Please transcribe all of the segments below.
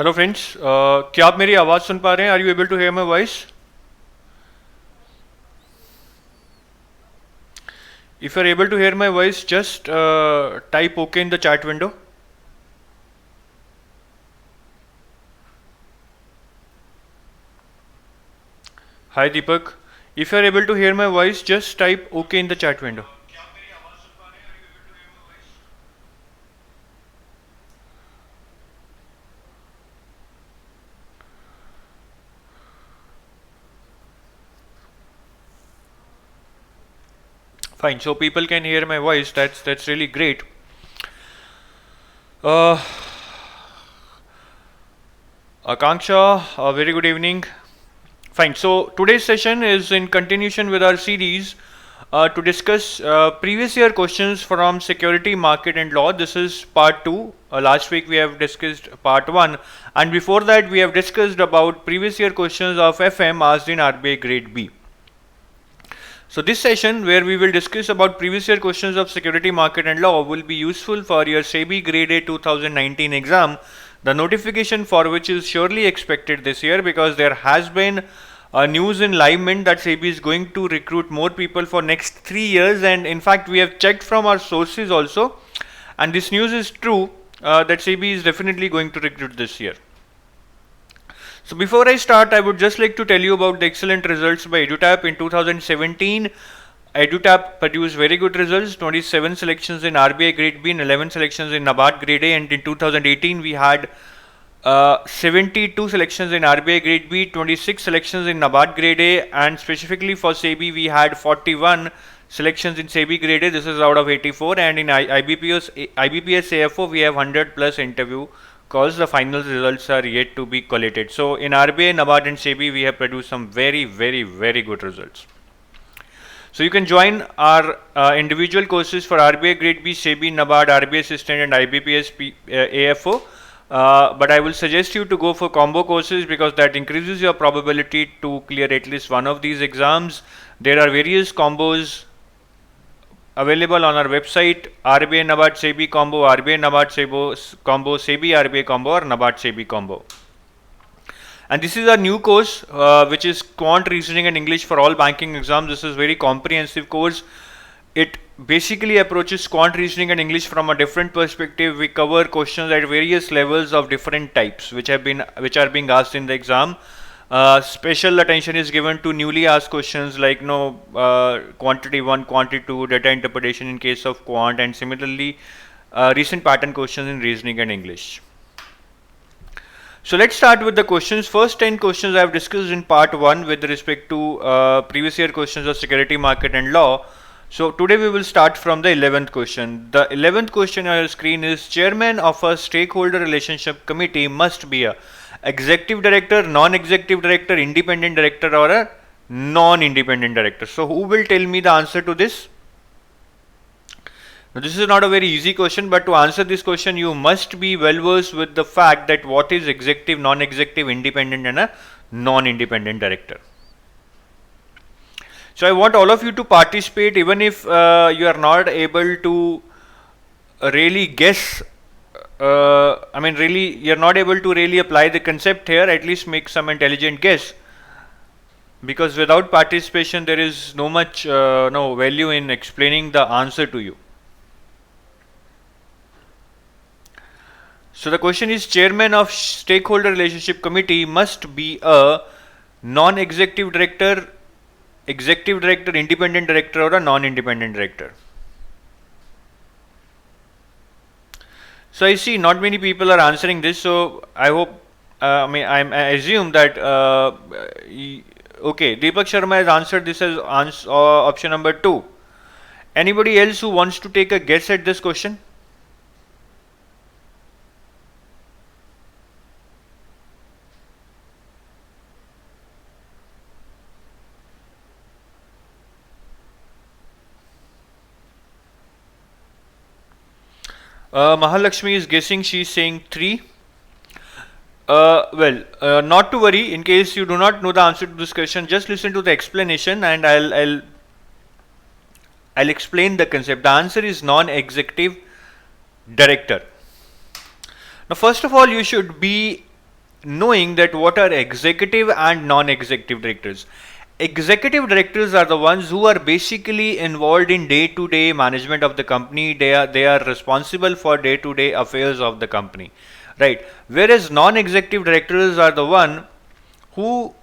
Hello friends, क्या आप मेरी आवाज़ सुन पा रहे हैं? Are you able to hear my voice? If you are able to hear my voice, just type okay in the chat window. Hi Deepak, if you are able to hear my voice, just type OK in the chat window. Fine, so people can hear my voice. That's really great. Uh, Akanksha, a very good evening. Fine, so today's session is in continuation with our series to discuss previous year questions from security market and law. This is part 2. Last week we have discussed part 1, and before that we have discussed about previous year questions of FM asked in RBI grade B. So this session, where we will discuss about previous year questions of security market and law, will be useful for your SEBI grade A 2019 exam, the notification for which is surely expected this year, because there has been news in live mint that SEBI is going to recruit more people for next 3 years, and in fact we have checked from our sources also, and this news is true, that SEBI is definitely going to recruit this year. So before I start, I would just like to tell you about the excellent results by EduTap in 2017. EduTap produced very good results, 27 selections in RBI grade B and 11 selections in NABARD grade A, and in 2018 we had 72 selections in RBI grade B, 26 selections in NABARD grade A, and specifically for SEBI we had 41 selections in SEBI grade A. This is out of 84, and in IBPS AFO we have 100 plus interview calls. The final results are yet to be collated. So in RBI, NABARD and SEBI we have produced some very good results. So you can join our individual courses for RBI grade B, SEBI, NABARD, RBI assistant and IBPS AFO. But I will suggest you to go for combo courses, because that increases your probability to clear at least one of these exams. There are various combos available on our website: RBI NABARD SEBI combo, RBI NABARD SEBI combo, SEBI RBI combo, or NABARD SEBI combo. And this is a new course which is Quant Reasoning and English for all banking exams. This is very comprehensive course. It basically approaches quant reasoning and English from a different perspective. We cover questions at various levels of different types which are being asked in the exam. Special attention is given to newly asked questions like quantity 1, quantity 2, data interpretation in case of quant, and similarly recent pattern questions in reasoning and English. So let's start with the questions. First 10 questions I have discussed in part 1 with respect to previous year questions of security market and law. So today we will start from the 11th question. The 11th question on your screen is: chairman of a stakeholder relationship committee must be a executive director, non-executive director, independent director, or a non-independent director. So who will tell me the answer to this? Now this is not a very easy question, but to answer this question you must be well versed with the fact that what is executive, non-executive, independent and a non-independent director. So I want all of you to participate, even if you are not able to really guess, you're not able to really apply the concept here, at least make some intelligent guess. Because without participation there is no value in explaining the answer to you. So the question is: chairman of stakeholder relationship committee must be a non-executive director, executive director, independent director, or a non-independent director. So I see not many people are answering this, so I hope, I assume that, okay, Deepak Sharma has answered this as option number 2. Anybody else who wants to take a guess at this question? Mahalakshmi is guessing, she is saying 3. Not to worry. In case you do not know the answer to this question, just listen to the explanation and I'll explain the concept. The answer is non-executive director. Now first of all, you should be knowing that what are executive and non-executive directors. Executive directors are the ones who are basically involved in day-to-day management of the company. They are responsible for day-to-day affairs of the company, right? Whereas non-executive directors are the one who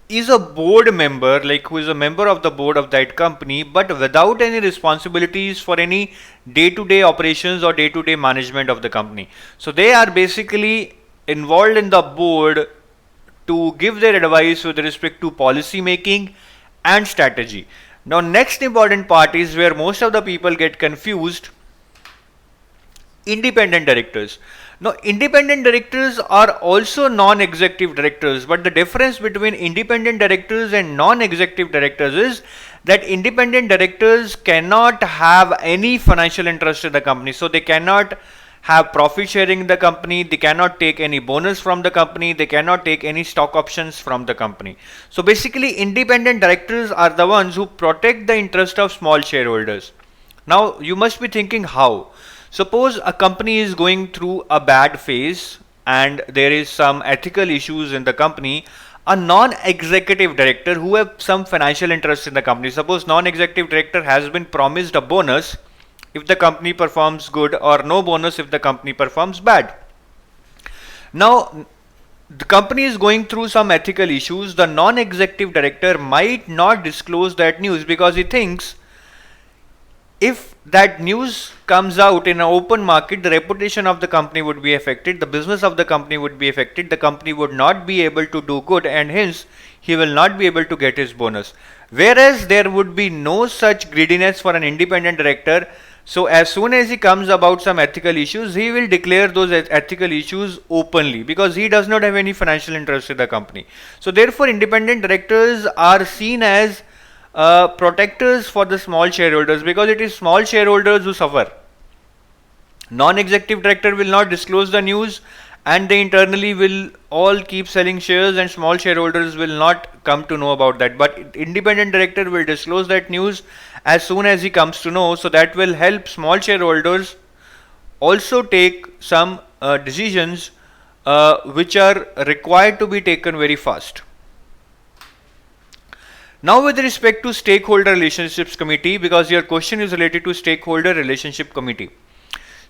is a board member, like who is a member of the board of that company, but without any responsibilities for any day-to-day operations or day-to-day management of the company. So they are basically involved in the board to give their advice with respect to policy making and strategy. Now, next important part is where most of the people get confused: independent directors. Now, independent directors are also non-executive directors, but the difference between independent directors and non-executive directors is that independent directors cannot have any financial interest in the company. So they cannot have profit sharing in the company, they cannot take any bonus from the company, they cannot take any stock options from the company. So basically, independent directors are the ones who protect the interest of small shareholders. Now, you must be thinking how. Suppose a company is going through a bad phase and there is some ethical issues in the company. A non-executive director who have some financial interest in the company, suppose non-executive director has been promised a bonus if the company performs good, or no bonus if the company performs bad. Now, the company is going through some ethical issues. The non-executive director might not disclose that news because he thinks if that news comes out in an open market, the reputation of the company would be affected, the business of the company would be affected, the company would not be able to do good, and hence he will not be able to get his bonus. Whereas there would be no such greediness for an independent director. So as soon as he comes about some ethical issues, he will declare those ethical issues openly because he does not have any financial interest in the company. So therefore, independent directors are seen as protectors for the small shareholders, because it is small shareholders who suffer. Non-executive director will not disclose the news and they internally will all keep selling shares and small shareholders will not come to know about that. But independent director will disclose that news as soon as he comes to know, so that will help small shareholders also take some decisions which are required to be taken very fast. Now, with respect to stakeholder relationships committee, because your question is related to stakeholder relationship committee.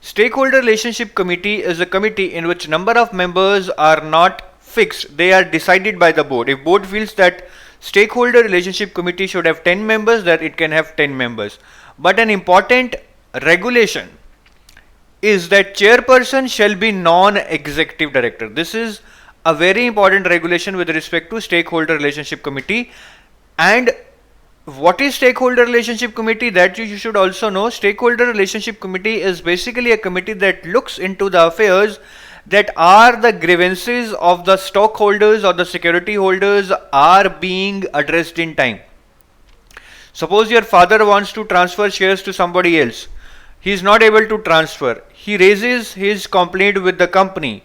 Stakeholder relationship committee is a committee in which number of members are not fixed. They are decided by the board. If board feels that stakeholder relationship committee should have 10 members, that it can have 10 members. But an important regulation is that chairperson shall be non-executive director. This is a very important regulation with respect to stakeholder relationship committee. And what is stakeholder relationship committee? That you should also know. Stakeholder relationship committee is basically a committee that looks into the affairs that are the grievances of the stockholders or the security holders are being addressed in time. Suppose your father wants to transfer shares to somebody else. He is not able to transfer. He raises his complaint with the company.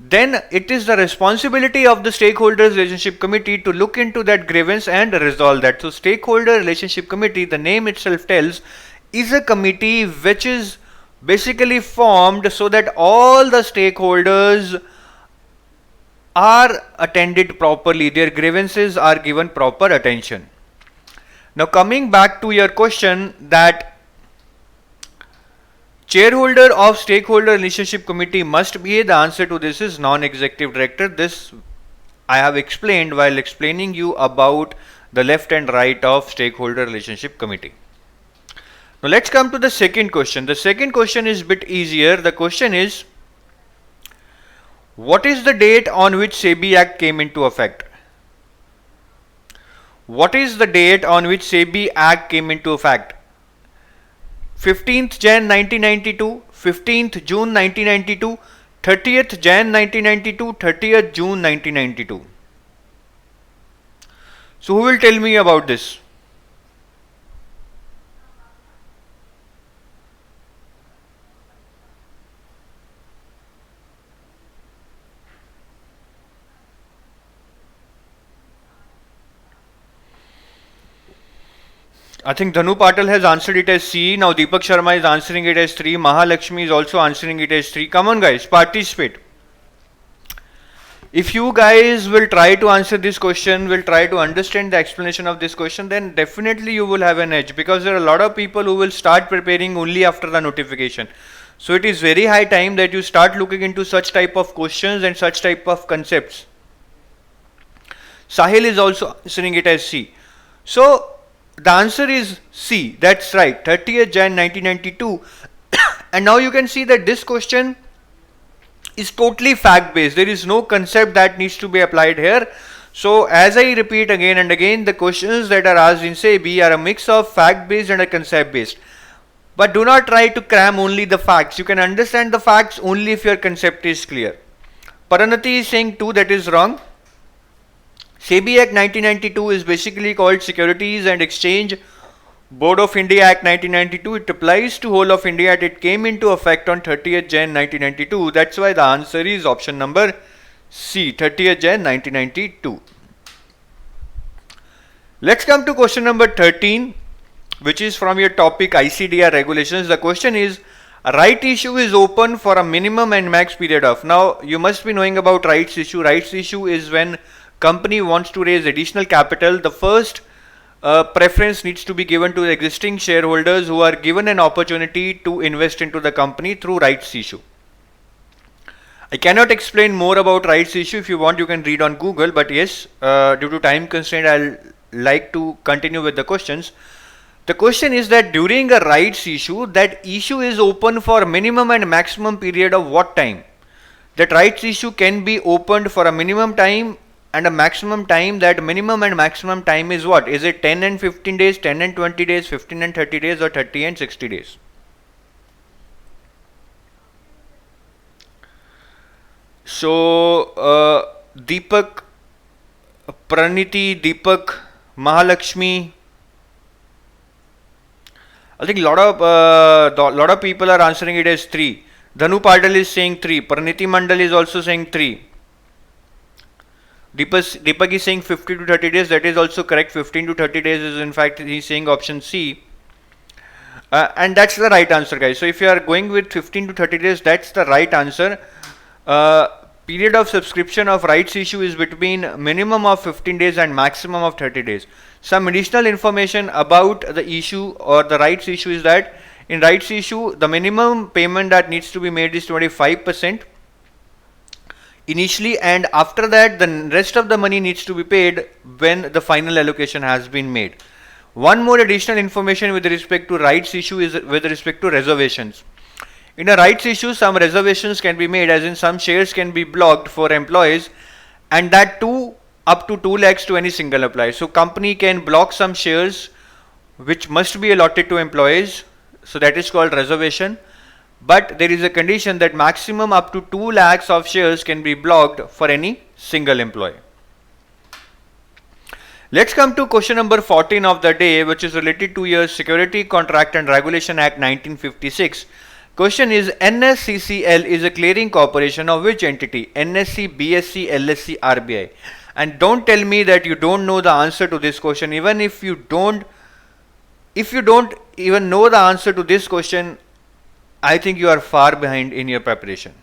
Then it is the responsibility of the stakeholders relationship committee to look into that grievance and resolve that. So stakeholder relationship committee, the name itself tells, is a committee which is basically formed so that all the stakeholders are attended properly, their grievances are given proper attention. Now, coming back to your question, that chairholder of stakeholder relationship committee must be, the answer to this is non-executive director. This I have explained while explaining you about the left and right of stakeholder relationship committee. Now let's come to the second question. The second question is a bit easier. The question is, what is the date on which SEBI Act came into effect? What is the date on which SEBI Act came into effect? 15th Jan 1992, 15th June 1992, 30th Jan 1992, 30th June 1992. So who will tell me about this? I think Dhanu Patil has answered it as C. Now Deepak Sharma is answering it as 3. Mahalakshmi is also answering it as 3. Come on guys, participate. If you guys will try to answer this question, will try to understand the explanation of this question, then definitely you will have an edge, because there are a lot of people who will start preparing only after the notification. So it is very high time that you start looking into such type of questions and such type of concepts. Sahil is also answering it as C. So the answer is C. That's right. 30th Jan 1992. And now you can see that this question is totally fact based. There is no concept that needs to be applied here. So as I repeat again and again, the questions that are asked in SEBI are a mix of fact based and a concept based. But do not try to cram only the facts. You can understand the facts only if your concept is clear. Paranati is saying 2, that is wrong. SEBI Act 1992 is basically called Securities and Exchange Board of India Act 1992. It applies to whole of India and it came into effect on 30th Jan 1992. That's why the answer is option number C, 30th Jan 1992. Let's come to question number 13, which is from your topic ICDR regulations. The question is, a right issue is open for a minimum and max period of. Now you must be knowing about rights issue. Rights issue is when company wants to raise additional capital. The first preference needs to be given to existing shareholders who are given an opportunity to invest into the company through rights issue. I cannot explain more about rights issue. If you want, you can read on Google, but yes, due to time constraint, I'll like to continue with the questions. The question is that during a rights issue, that issue is open for minimum and maximum period of what time? That rights issue can be opened for a minimum time and a maximum time. That minimum and maximum time is what? Is it 10 and 15 days, 10 and 20 days, 15 and 30 days, or 30 and 60 days? So Deepak, Praniti, Deepak, Mahalakshmi, I think lot of people are answering it as 3. Dhanu Padal is saying 3. Praniti Mandal is also saying 3. Deepak is saying 50 to 30 days. That is also correct. 15 to 30 days is in fact he is saying option C. And that's the right answer, guys. So if you are going with 15 to 30 days, that's the right answer. Period of subscription of rights issue is between minimum of 15 days and maximum of 30 days. Some additional information about the issue or the rights issue is that in rights issue, the minimum payment that needs to be made is 25% initially, and after that the rest of the money needs to be paid when the final allocation has been made. One more additional information with respect to rights issue is with respect to reservations. In a rights issue, some reservations can be made, as in some shares can be blocked for employees, and that too up to 2 lakhs to any single employee. So company can block some shares which must be allotted to employees. So that is called reservation. But there is a condition that maximum up to 2 lakhs of shares can be blocked for any single employee. Let's come to question number 14 of the day, which is related to your Security Contract and Regulation Act 1956. Question is, NSCCL is a clearing corporation of which entity? NSE, BSE, LSE, RBI. And don't tell me that you don't know the answer to this question. Even if you don't even know the answer to this question, I think you are far behind in your preparation.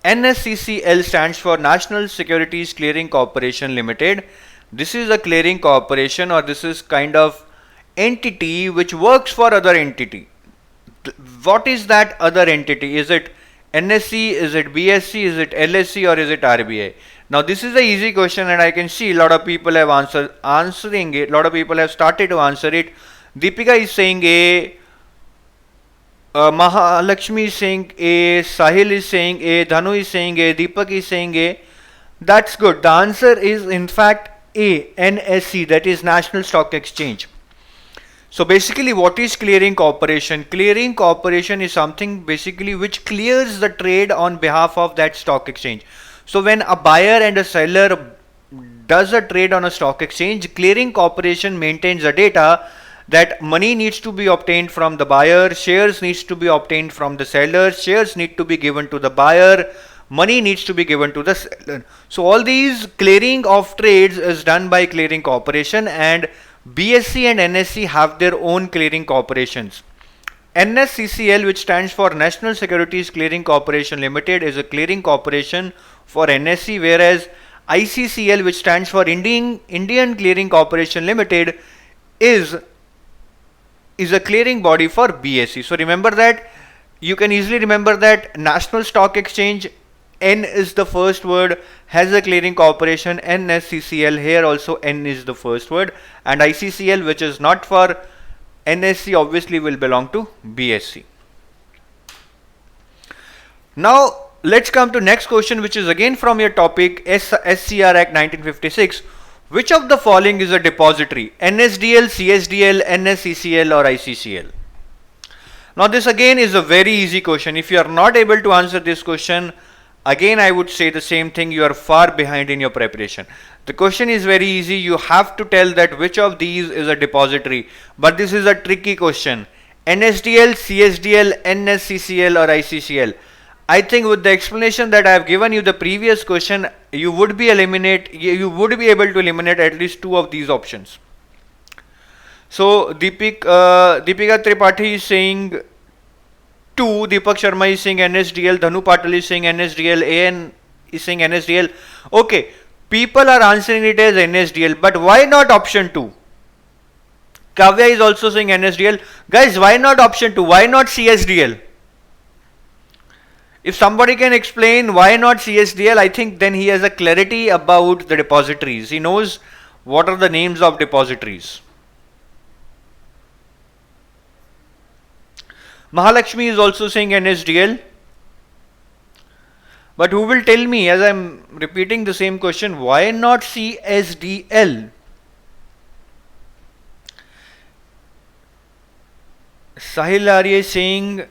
NSCCL stands for National Securities Clearing Corporation Limited. This is a clearing corporation, or this is kind of entity which works for other entity. What is that other entity? Is it NSE, is it BSE, is it LSE, or is it RBI? Now this is a easy question, and I can see a lot of people have answering it. A lot of people have started to answer it. Deepika is saying A, Mahalakshmi is saying A, Sahil is saying A, Dhanu is saying A, Deepak is saying A. That's good. The answer is in fact A, NSE, that is National Stock Exchange. So basically, what is clearing corporation? Clearing corporation is something basically which clears the trade on behalf of that stock exchange. So when a buyer and a seller does a trade on a stock exchange, clearing corporation maintains the data that money needs to be obtained from the buyer, shares needs to be obtained from the seller, shares need to be given to the buyer, money needs to be given to the seller. So all these clearing of trades is done by clearing corporation, and BSE and NSE have their own clearing corporations. NSCCL, which stands for National Securities Clearing Corporation Limited, is a clearing corporation for NSE, whereas ICCL, which stands for Indian Clearing Corporation Limited, is a clearing body for BSE. So remember that. You can easily remember that National Stock Exchange, N is the first word, has a clearing corporation, NSCCL, here also N is the first word, and ICCL, which is not for NSE, obviously will belong to BSE. Now let's come to next question, which is again from your topic, SCR Act 1956. Which of the following is a depository? NSDL, CSDL, NSCCL or ICCL? Now this again is a very easy question. If you are not able to answer this question, again I would say the same thing, you are far behind in your preparation. The question is very easy. You have to tell that which of these is a depository. But this is a tricky question. NSDL, CSDL, NSCCL or ICCL. I think with the explanation that I have given you the previous question, you would be able to eliminate at least two of these options. So Deepika Tripathi is saying 2, Deepak Sharma is saying NSDL, Dhanu Patil is saying NSDL, AN is saying NSDL. Okay, people are answering it as NSDL, but why not option 2? Kavya is also saying NSDL. Guys, why not option 2? Why not CSDL? If somebody can explain why not CSDL, I think then he has a clarity about the depositories. He knows what are the names of depositories. Mahalakshmi is also saying NSDL. But who will tell me, as I am repeating the same question, why not CSDL? Sahil Arya is saying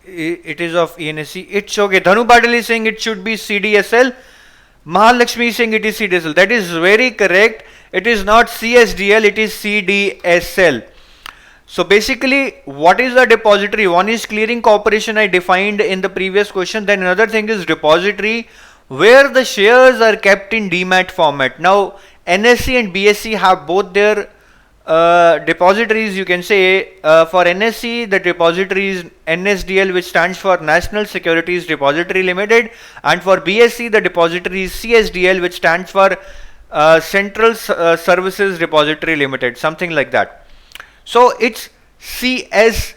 it is of ENSE. It's okay. Dhanu Patil is saying it should be CDSL. Mahalakshmi is saying it is CDSL. That is very correct. It is not CSDL, it is CDSL. So basically, what is a depository? One is clearing corporation, I defined in the previous question. Then another thing is depository, where the shares are kept in demat format. Now NSE and BSE have both their depositories. You can say for NSE the depository is NSDL, which stands for National Securities Depository Limited, and for BSE the depository is CSDL, which stands for Central Services Depository Limited, something like that. So it's it's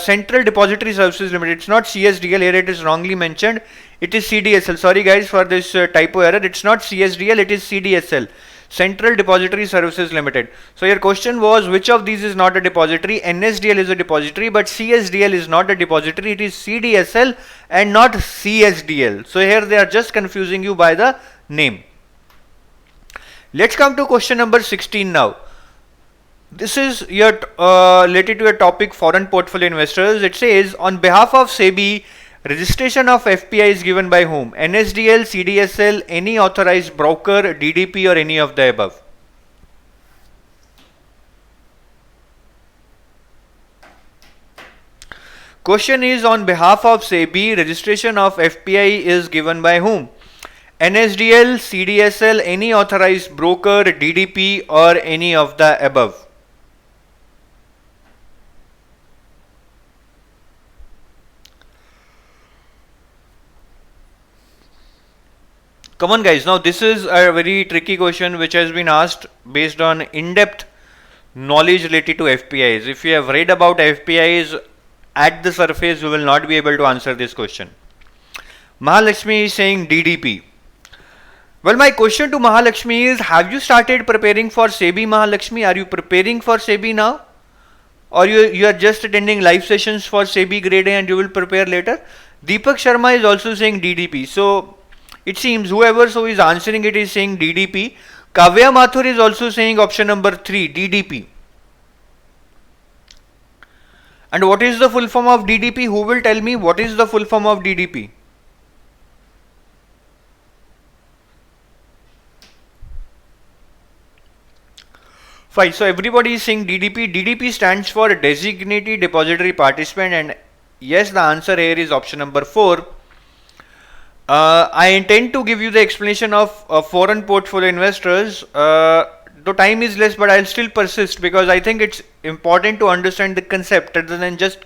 Central Depository Services Limited. It's not CSDL. Here it is wrongly mentioned. It is CDSL. Sorry guys for this typo error. It's not CSDL. It is CDSL. Central Depository Services Limited. So your question was which of these is not a depository? NSDL is a depository, but CSDL is not a depository. It is CDSL and not CSDL. So here they are just confusing you by the name. Let's come to question number 16 now. This is your related to a topic, foreign portfolio investors. It says on behalf of SEBI, registration of FPI is given by whom? NSDL, CDSL, any authorized broker, DDP or any of the above? Question is on behalf of SEBI, registration of FPI is given by whom? NSDL, CDSL, any authorized broker, DDP or any of the above? Come on guys, now this is a very tricky question which has been asked based on in-depth knowledge related to FPIs. If you have read about FPIs at the surface, you will not be able to answer this question. Mahalakshmi is saying DDP. Well, my question to Mahalakshmi is, have you started preparing for SEBI, Mahalakshmi? Are you preparing for SEBI now? Or you are just attending live sessions for SEBI grade A and you will prepare later? Deepak Sharma is also saying DDP. So it seems whoever is answering it is saying DDP. Kavya Mathur is also saying option number 3, DDP. And what is the full form of DDP? Who will tell me what is the full form of DDP? Fine, so everybody is saying DDP. DDP stands for Designated Depository Participant, and yes, the answer here is option number 4. I intend to give you the explanation of foreign portfolio investors. though time is less, but I'll still persist because I think it's important to understand the concept rather than just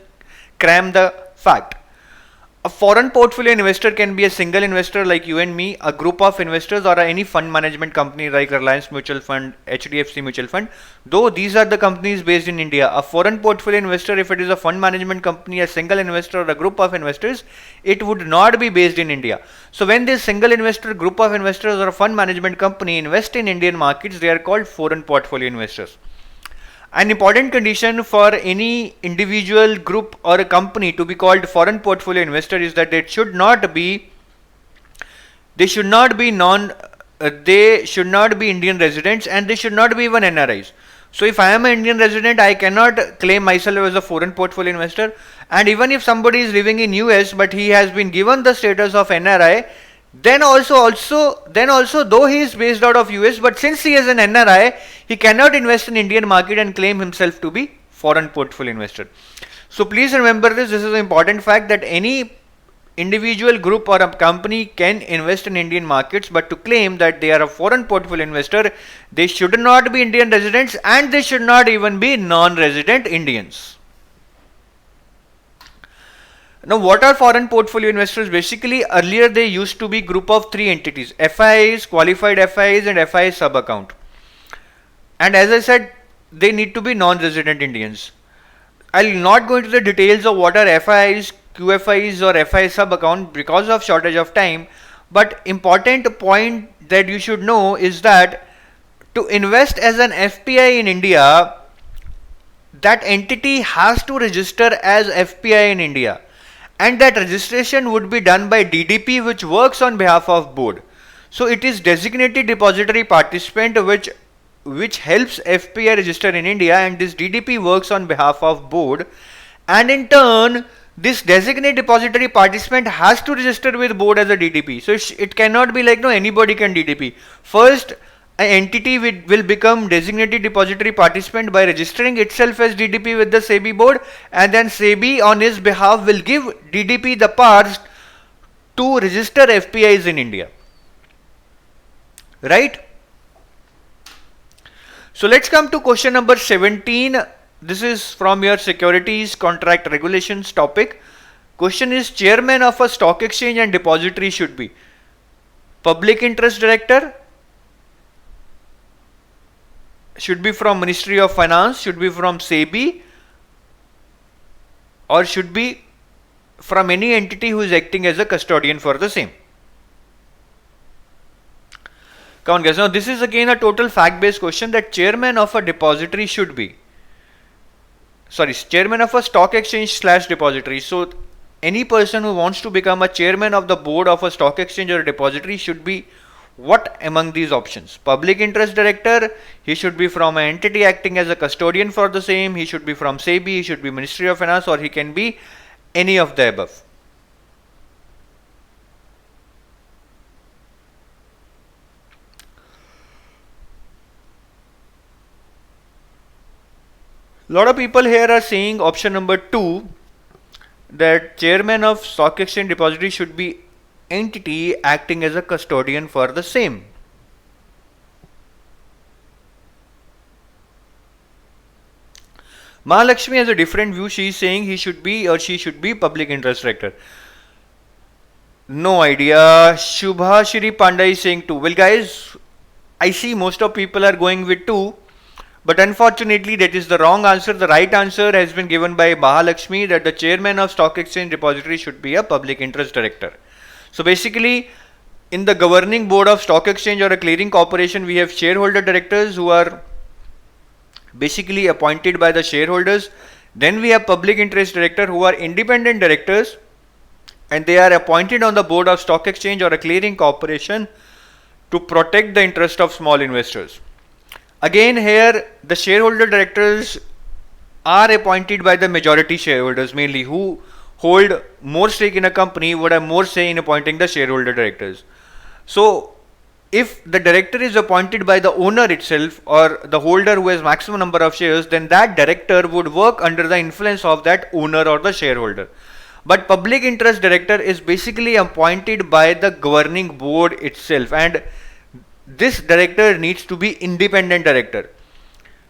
cram the fact. A foreign portfolio investor can be a single investor like you and me, a group of investors, or any fund management company like Reliance Mutual Fund, HDFC Mutual Fund. Though these are the companies based in India, a foreign portfolio investor, if it is a fund management company, a single investor, or a group of investors, it would not be based in India. So when this single investor, group of investors, or a fund management company invest in Indian markets, they are called foreign portfolio investors. An important condition for any individual, group, or a company to be called foreign portfolio investor is that they should not be Indian residents, and they should not be even NRIs. So if I am an Indian resident, I cannot claim myself as a foreign portfolio investor. And even if somebody is living in US but he has been given the status of NRI, then also though he is based out of US, but since he is an NRI, he cannot invest in Indian market and claim himself to be foreign portfolio investor. So please remember this is an important fact, that any individual, group, or a company can invest in Indian markets, but to claim that they are a foreign portfolio investor, they should not be Indian residents and they should not even be non-resident Indians. Now, what are foreign portfolio investors? Basically, earlier they used to be group of 3 entities: FIIs, qualified FIIs, and FII sub-account. And as I said, they need to be non-resident Indians. I'll not go into the details of what are FIIs, QFIs, or FI sub-account because of shortage of time. But important point that you should know is that to invest as an FPI in India, that entity has to register as FPI in India. And that registration would be done by DDP, which works on behalf of board. So it is designated depository participant which helps FPI register in India, and this DDP works on behalf of board, and in turn this designated depository participant has to register with board as a DDP. So it cannot be like anybody can DDP. First, an entity will become designated depository participant by registering itself as DDP with the SEBI board, and then SEBI on his behalf will give DDP the powers to register FPIs in India. Right? So let's come to question number 17. This is from your securities contract regulations topic. Question is, chairman of a stock exchange and depository should be public interest director, should be from Ministry of Finance, should be from SEBI, or should be from any entity who is acting as a custodian for the same. Come on guys, now this is again a total fact based question, that chairman of a depository should be, chairman of a stock exchange / depository. So any person who wants to become a chairman of the board of a stock exchange or a depository should be what among these options? Public interest director, he should be from an entity acting as a custodian for the same, he should be from SEBI, he should be Ministry of Finance, or he can be any of the above. A lot of people here are saying option number 2, that chairman of stock exchange depository should be entity acting as a custodian for the same. Mahalakshmi has a different view. She is saying he should be or she should be public interest director. No idea. Shubha Shri Pandey is saying 2. Well guys, I see most of people are going with 2, but unfortunately that is the wrong answer. The right answer has been given by Mahalakshmi, that the chairman of stock exchange depository should be a public interest director. So basically, in the governing board of stock exchange or a clearing corporation, we have shareholder directors who are basically appointed by the shareholders. Then we have public interest director who are independent directors, and they are appointed on the board of stock exchange or a clearing corporation to protect the interest of small investors. Again here, the shareholder directors are appointed by the majority shareholders mainly, who hold more stake in a company, would have more say in appointing the shareholder directors. So if the director is appointed by the owner itself or the holder who has maximum number of shares, then that director would work under the influence of that owner or the shareholder. But public interest director is basically appointed by the governing board itself, and this director needs to be independent director.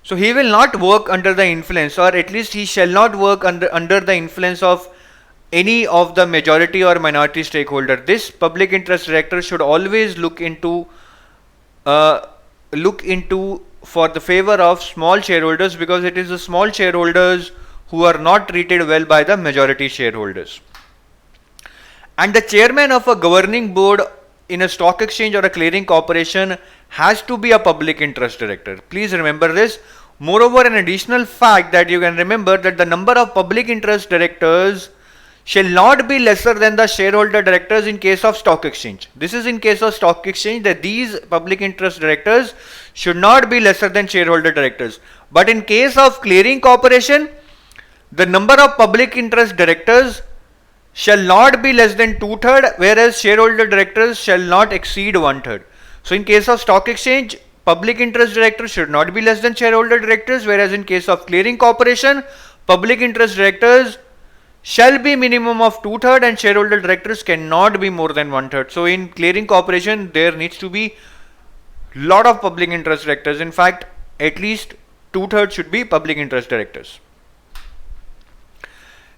So he will not work under the influence, or at least he shall not work under the influence of any of the majority or minority stakeholder. This public interest director should always look into for the favor of small shareholders, because it is the small shareholders who are not treated well by the majority shareholders. And the chairman of a governing board in a stock exchange or a clearing corporation has to be a public interest director. Please remember this. Moreover, an additional fact that you can remember, that the number of public interest directors shall not be lesser than the shareholder directors in case of stock exchange. This is in case of stock exchange, that these public interest directors should not be lesser than shareholder directors. But in case of clearing corporation, the number of public interest directors shall not be less than 2/3, whereas shareholder directors shall not exceed 1/3. So in case of stock exchange, public interest directors should not be less than shareholder directors, whereas in case of clearing corporation, public interest directors shall be minimum of 2/3 and shareholder directors cannot be more than 1/3. So in clearing corporation, there needs to be lot of public interest directors. In fact, at least 2/3 should be public interest directors.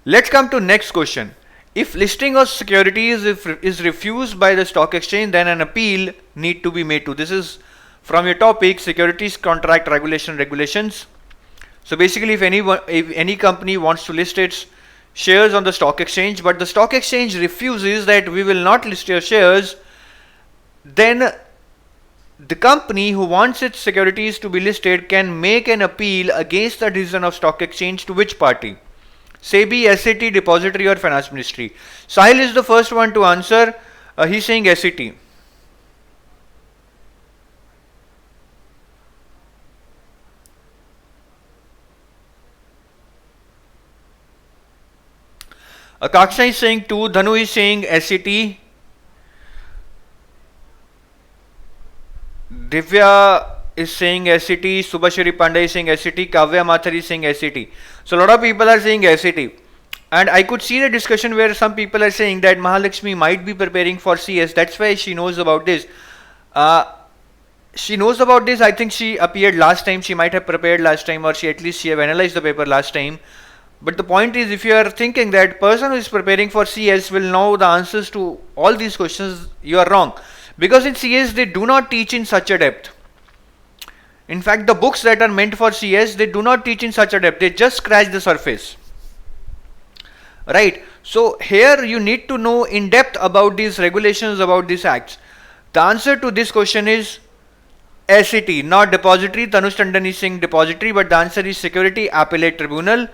Let's come to next question. If listing of securities is refused by the stock exchange, then an appeal need to be made to. This is from your topic, securities contract regulations. So basically, if any company wants to list its shares on the stock exchange, but the stock exchange refuses that we will not list your shares, then the company who wants its securities to be listed can make an appeal against the decision of stock exchange to which party? SEBI, SET, depository or finance ministry? Sahil is the first one to answer. He's saying SET. Akaksha is saying 2, Dhanu is saying SET, Divya is saying SET, Subhashri Pandey is saying SET, Kavya Mathur is saying SET. So a lot of people are saying SET. And I could see the discussion where some people are saying that Mahalakshmi might be preparing for CS. That's why she knows about this. She knows about this. I think she appeared last time. She might have prepared last time, or at least she have analyzed the paper last time. But the point is, if you are thinking that person who is preparing for CS will know the answers to all these questions, you are wrong. Because in CS, they do not teach in such a depth. In fact, the books that are meant for CS, they do not teach in such a depth. They just scratch the surface. Right? So here you need to know in depth about these regulations, about these acts. The answer to this question is SET, not depository. Tanush Tandon is saying depository, but the answer is Security Appellate Tribunal.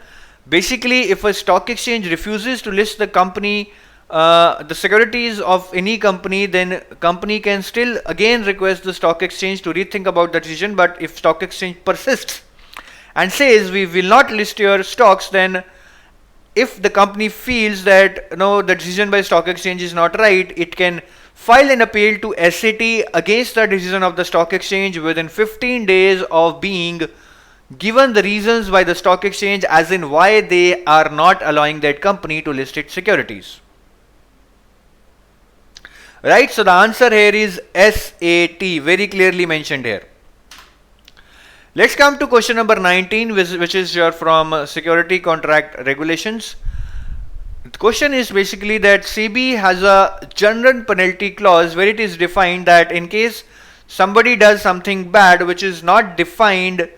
Basically, if a stock exchange refuses to list the company, the securities of any company, then company can still again request the stock exchange to rethink about the decision. But if stock exchange persists and says we will not list your stocks, then if the company feels that no, the decision by stock exchange is not right, it can file an appeal to SET against the decision of the stock exchange within 15 days of being given the reasons by the stock exchange, as in why they are not allowing that company to list its securities. Right, so the answer here is SAT, very clearly mentioned here. Let's come to question number 19, which is from security contract regulations. The question is basically that SEBI has a general penalty clause where it is defined that in case somebody does something bad which is not defined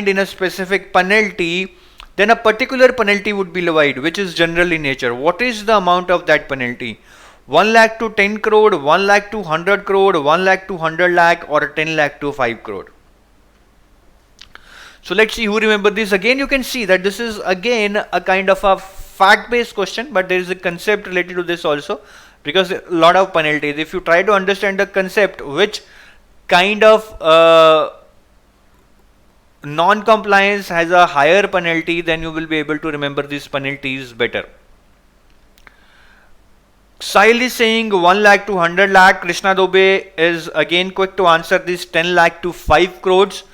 in a specific penalty, then a particular penalty would be levied, which is general in nature. What is the amount of that penalty? 1 lakh to 10 crore, 1 lakh to 100 crore, 1 lakh to 100 lakh, or 10 lakh to 5 crore. So let's see who remember this. Again, you can see that this is again a kind of a fact-based question, but there is a concept related to this also, because a lot of penalties. If you try to understand the concept, which kind of non-compliance has a higher penalty, then you will be able to remember these penalties better. Sahil is saying 1 lakh to 100 lakh. Krishna Dobe is again quick to answer this, 10 lakh to 5 crores.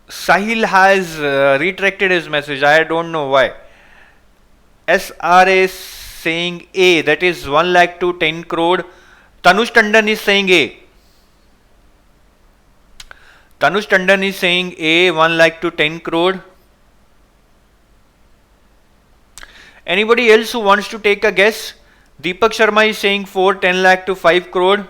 Sahil has retracted his message. I don't know why. SRA saying A, that is 1 lakh to 10 crore. Tanush Tandon is saying A. Tanush Tandon is saying A, 1 lakh to 10 crore. Anybody else who wants to take a guess? Deepak Sharma is saying 4, 10 lakh to 5 crore.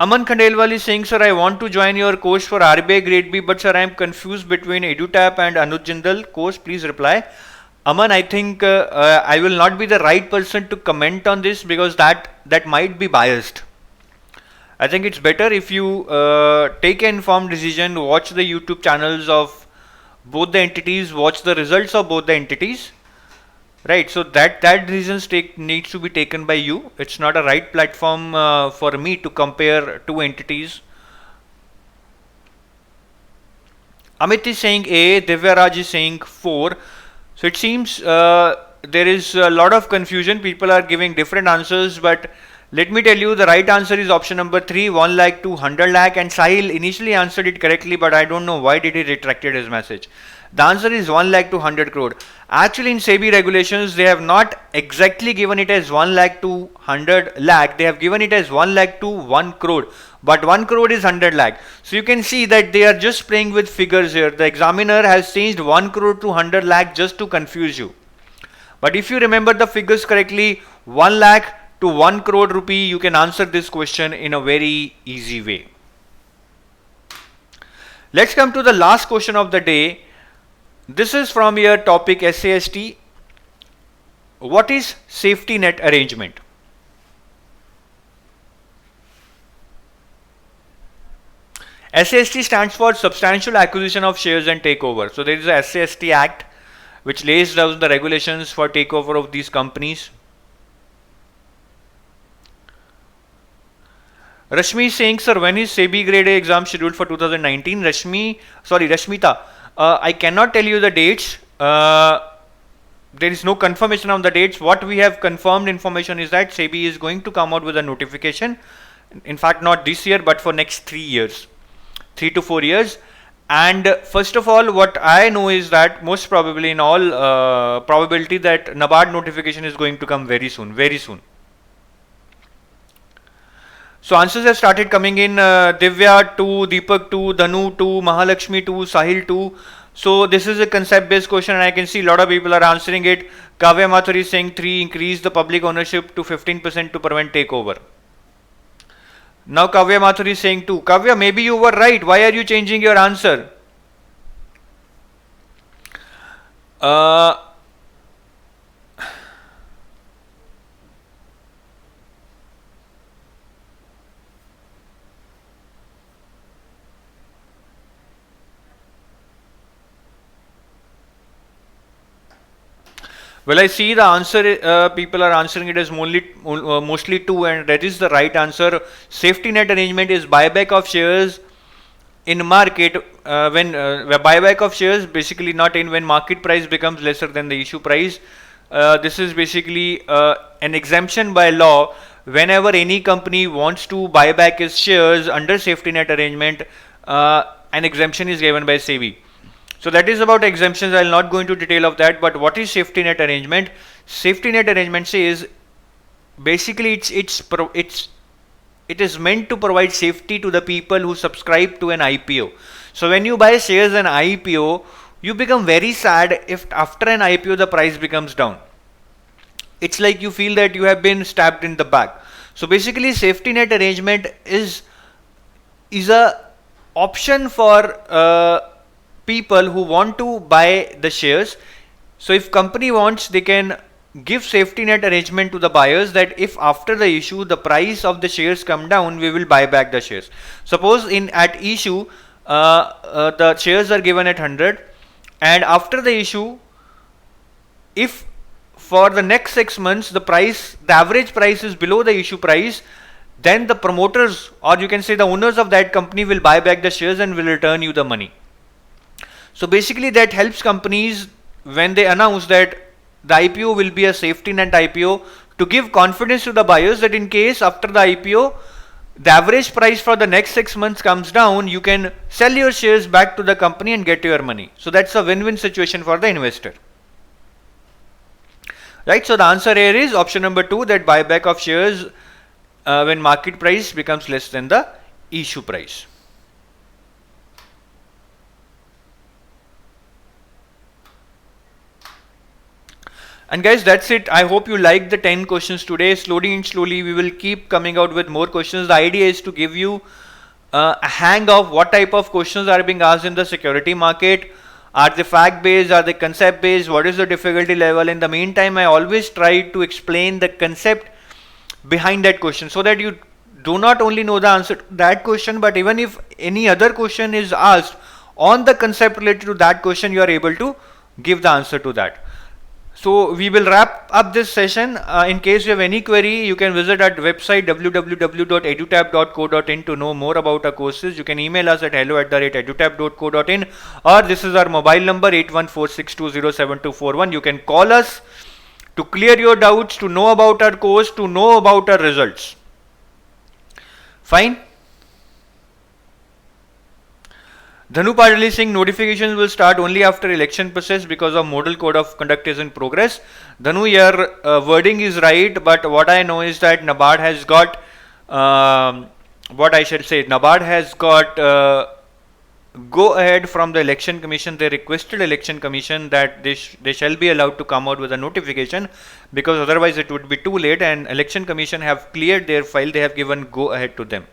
Aman Khandelwal is saying, sir, I want to join your course for RBI Grade B, but sir, I am confused between EduTap and Anuj Jindal course. Please reply. Aman, I think I will not be the right person to comment on this because that might be biased. I think it's better if you take an informed decision, watch the YouTube channels of both the entities, watch the results of both the entities. Right, so that decisions needs to be taken by you. It's not a right platform for me to compare two entities. Amit is saying A, Divya Raj is saying 4. So it seems there is a lot of confusion. People are giving different answers, but let me tell you the right answer is option number 3, 1 lakh to 100 lakh, and Sahil initially answered it correctly, but I don't know why did he retracted his message. The answer is 1 lakh to 100 crore. Actually, in SEBI regulations, they have not exactly given it as 1 lakh to 100 lakh. They have given it as 1 lakh to 1 crore. But 1 crore is 100 lakh. So you can see that they are just playing with figures here. The examiner has changed 1 crore to 100 lakh just to confuse you. But if you remember the figures correctly, 1 lakh to 1 crore rupee, you can answer this question in a very easy way. Let's come to the last question of the day. This is from your topic SAST. What is safety net arrangement? SAST stands for Substantial Acquisition of Shares and Takeover. So there is a SAST Act which lays down the regulations for takeover of these companies. Rashmi is saying, sir, when is SEBI Grade A exam scheduled for 2019? Rashmita. I cannot tell you the dates. There is no confirmation on the dates. What we have confirmed information is that SEBI is going to come out with a notification. In fact, not this year, but for next 3 years, 3 to 4 years. And first of all, what I know is that most probably in all probability that NABARD notification is going to come very soon, very soon. So answers have started coming in. Divya 2, Deepak 2, Dhanu 2, Mahalakshmi 2, Sahil 2. So this is a concept based question and I can see a lot of people are answering it. Kavya Mathur is saying 3, increase the public ownership to 15% to prevent takeover. Now Kavya Mathur is saying 2. Kavya, maybe you were right. Why are you changing your answer? Well, I see the answer, people are answering it as mostly 2, and that is the right answer. Safety net arrangement is buyback of shares in market when buyback of shares basically not in when market price becomes lesser than the issue price. This is basically an exemption by law. Whenever any company wants to buy back its shares under safety net arrangement, an exemption is given by SEBI. So that is about exemptions. I will not go into detail of that. But what is safety net arrangement? Safety net arrangement says basically it is meant to provide safety to the people who subscribe to an IPO. So when you buy shares in IPO, you become very sad if after an IPO the price becomes down. It's like you feel that you have been stabbed in the back. So basically safety net arrangement is a option for people who want to buy the shares. So if company wants, they can give safety net arrangement to the buyers that if after the issue the price of the shares come down, we will buy back the shares. Suppose at issue the shares are given at 100, and after the issue, if for the next 6 months the average price is below the issue price, then the promoters, or you can say the owners of that company, will buy back the shares and will return you the money. So basically that helps companies when they announce that the IPO will be a safety net IPO, to give confidence to the buyers that in case after the IPO the average price for the next 6 months comes down, you can sell your shares back to the company and get your money. So that's a win-win situation for the investor. Right, so the answer here is option number 2, that buyback of shares when market price becomes less than the issue price. And guys, that's it. I hope you liked the 10 questions today. Slowly and slowly we will keep coming out with more questions. The idea is to give you a hang of what type of questions are being asked in the security market. Are they fact based? Are they concept based? What is the difficulty level? In the meantime, I always try to explain the concept behind that question, so that you do not only know the answer to that question, but even if any other question is asked on the concept related to that question, you are able to give the answer to that. So we will wrap up this session. In case you have any query, you can visit our website www.edutab.co.in to know more about our courses. You can email us at hello@edutab.co.in, or this is our mobile number 8146207241. You can call us to clear your doubts, to know about our course, to know about our results. Fine. Dhanu Padali Singh, notifications will start only after election process because of model code of conduct is in progress. Dhanu, your wording is right, but what I know is that NABARD has got, NABARD has got go ahead from the election commission. They requested election commission that they shall be allowed to come out with a notification, because otherwise it would be too late, and election commission have cleared their file. They have given go ahead to them.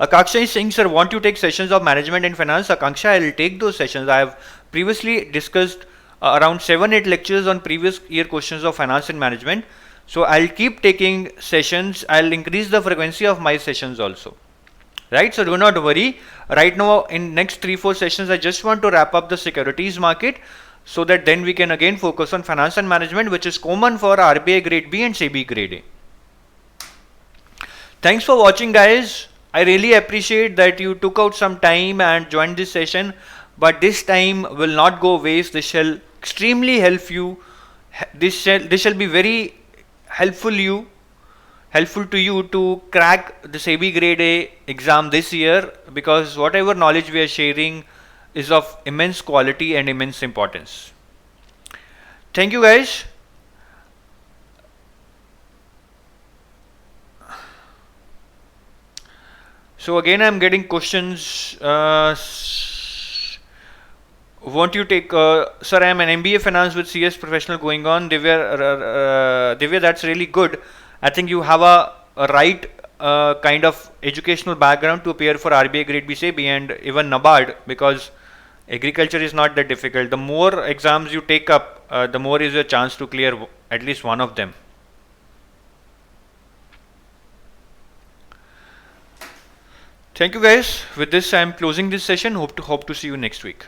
Akanksha is saying, sir, want to take sessions of management and finance? Akanksha, I will take those sessions. I have previously discussed around 7-8 lectures on previous year questions of finance and management. So I'll keep taking sessions. I'll increase the frequency of my sessions also. Right? So do not worry. Right now, in next 3-4 sessions, I just want to wrap up the securities market, so that then we can again focus on finance and management, which is common for RBI grade B and SEBI grade A. Thanks for watching, guys. I really appreciate that you took out some time and joined this session, but this time will not go waste. This shall extremely help you. This shall be very helpful to you to crack the SEBI grade A exam this year, because whatever knowledge we are sharing is of immense quality and immense importance. Thank you, guys. So again, I'm getting questions. Won't you take, sir, I'm an MBA finance with CS professional going on. Divya, that's really good. I think you have a right kind of educational background to appear for RBI grade B, SEBI, and even NABARD, because agriculture is not that difficult. The more exams you take up, the more is your chance to clear at least one of them. Thank you, guys. With this, I am closing this session. Hope to see you next week.